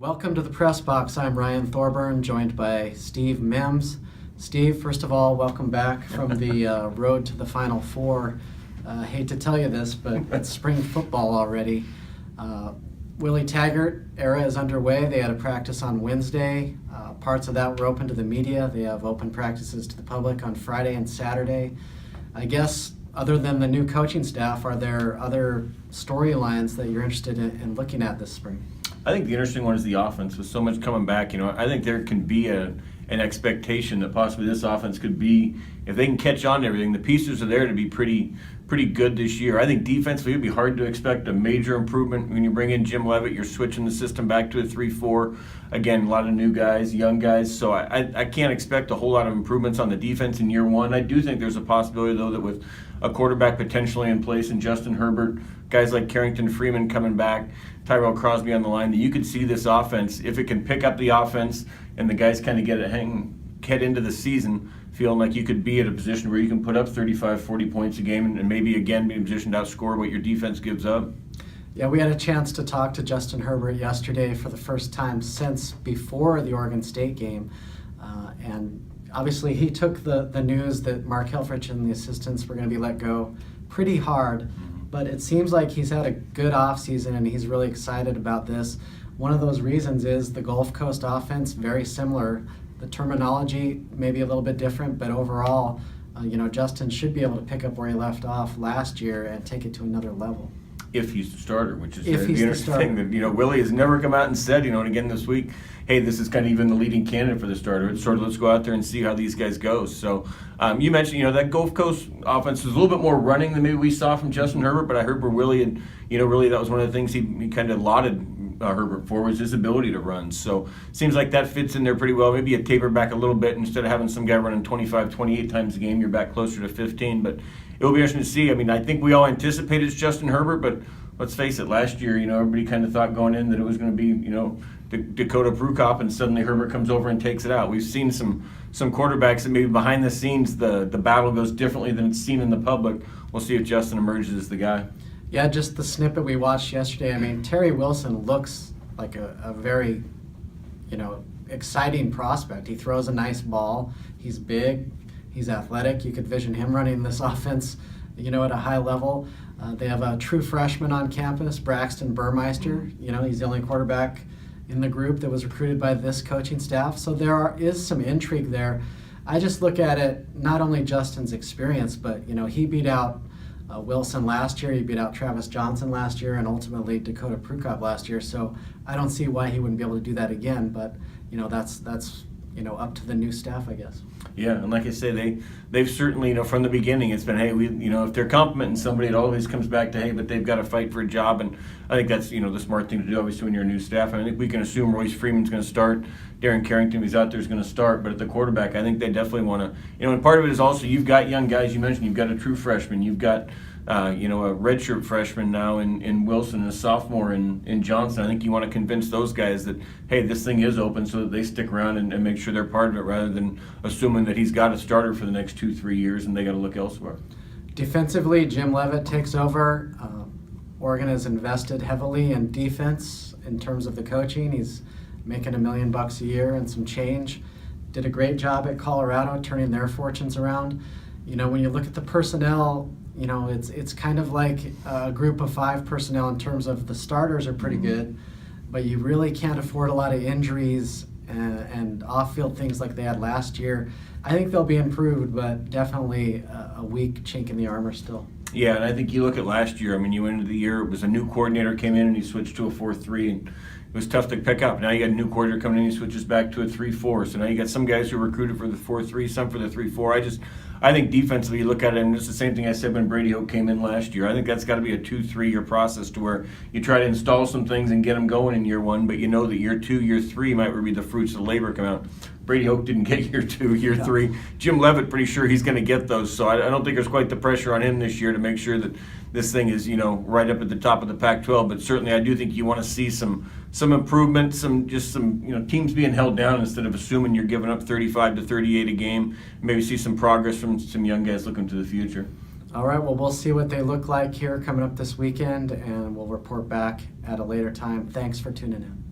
Welcome to the Press Box. I'm Ryan Thorburn, joined by Steve Mims. Steve, first of all, welcome back from the road to the Final Four. Hate to tell you this, but it's spring football already. Willie Taggart era is underway. They had a practice on Wednesday. Parts of that were open to the media. They have open practices to the public on Friday and Saturday. I guess, other than the new coaching staff, are there other storylines that you're interested in looking at this spring? I think the interesting one is the offense. With so much coming back, I think there can be an expectation that possibly this offense could be, if they can catch on to everything, the pieces are there to be pretty good this year. I think defensively it would be hard to expect a major improvement. When you bring in Jim Leavitt, you're switching the system back to a 3-4. Again, a lot of new guys, young guys, so I can't expect a whole lot of improvements on the defense in year one. I do think there's a possibility, though, that with a quarterback potentially in place and Justin Herbert, guys like Carrington Freeman coming back, Tyrell Crosby on the line, that you could see this offense, if it can pick up the offense and the guys kind of head into the season feeling like you could be at a position where you can put up 35, 40 points a game and maybe again be in a position to outscore what your defense gives up. Yeah, we had a chance to talk to Justin Herbert yesterday for the first time since before the Oregon State game. And obviously he took the news that Mark Helfrich and the assistants were going to be let go pretty hard. But it seems like he's had a good offseason and he's really excited about this. One of those reasons is the Gulf Coast offense, very similar. The terminology may be a little bit different, but overall, Justin should be able to pick up where he left off last year and take it to another level. If he's the starter, which is the interesting thing that, Willie has never come out and said, and again this week, hey, this is kind of even the leading candidate for the starter. It's sort of, let's go out there and see how these guys go. So you mentioned, that Gulf Coast offense was a little bit more running than maybe we saw from Justin Herbert, but I heard where Willie, and really that was one of the things he kind of lauded Herbert for, was his ability to run. So seems like that fits in there pretty well. Maybe you taper back a little bit instead of having some guy running 25, 28 times a game, you're back closer to 15. But it will be interesting to see. I think we all anticipated it's Justin Herbert, but let's face it, last year, everybody kind of thought going in that it was going to be, Dakota Prukop, and suddenly Herbert comes over and takes it out. We've seen some quarterbacks that maybe behind the scenes the battle goes differently than it's seen in the public. We'll see if Justin emerges as the guy. Yeah, just the snippet we watched yesterday. Terry Wilson looks like a very, exciting prospect. He throws a nice ball. He's big. He's athletic. You could vision him running this offense, at a high level. They have a true freshman on campus, Braxton Burmeister. He's the only quarterback in the group that was recruited by this coaching staff. So there is some intrigue there. I just look at it, not only Justin's experience, but, he beat out Wilson last year, he beat out Travis Johnson last year, and ultimately Dakota Prukop last year. So I don't see why he wouldn't be able to do that again. But that's up to the new staff, I guess. Yeah, and like I say, they've certainly, from the beginning, it's been, hey, if they're complimenting somebody, it always comes back to, hey, but they've got to fight for a job. And I think that's, the smart thing to do, obviously, when you're a new staff. I think we can assume Royce Freeman's going to start. Darren Carrington, who's out there, is going to start. But at the quarterback, I think they definitely want to, and part of it is also you've got young guys. You mentioned you've got a true freshman. You've got, a redshirt freshman now in Wilson, and a sophomore in Johnson. I think you want to convince those guys that, hey, this thing is open, so that they stick around and make sure they're part of it, rather than assuming that he's got a starter for the next 2-3 years and they got to look elsewhere. Defensively, Jim Leavitt takes over. Oregon has invested heavily in defense in terms of the coaching. He's making $1 million a year and some change. Did a great job at Colorado turning their fortunes around. When you look at the personnel, it's kind of like a group of 5 personnel in terms of the starters are pretty good, but you really can't afford a lot of injuries and off-field things like they had last year. I think they'll be improved, but definitely a weak chink in the armor still. Yeah, and I think you look at last year, you went into the year, it was a new coordinator came in and he switched to a 4-3, and it was tough to pick up. Now you got a new coordinator coming in, he switches back to a 3-4. So now you got some guys who are recruited for the 4-3, some for the 3-4. I think defensively you look at it, and it's the same thing I said when Brady Hoke came in last year. I think that's got to be a 2-3 year process to where you try to install some things and get them going in year one, but that year 2, year 3 might be the fruits of the labor come out. Brady Hoke didn't get year 2, year 3. Jim Leavitt, pretty sure he's going to get those. So I don't think there's quite the pressure on him this year to make sure that this thing is, right up at the top of the Pac-12. But certainly I do think you want to see some improvement, some teams being held down instead of assuming you're giving up 35 to 38 a game. Maybe see some progress from some young guys looking to the future. All right, well, we'll see what they look like here coming up this weekend, and we'll report back at a later time. Thanks for tuning in.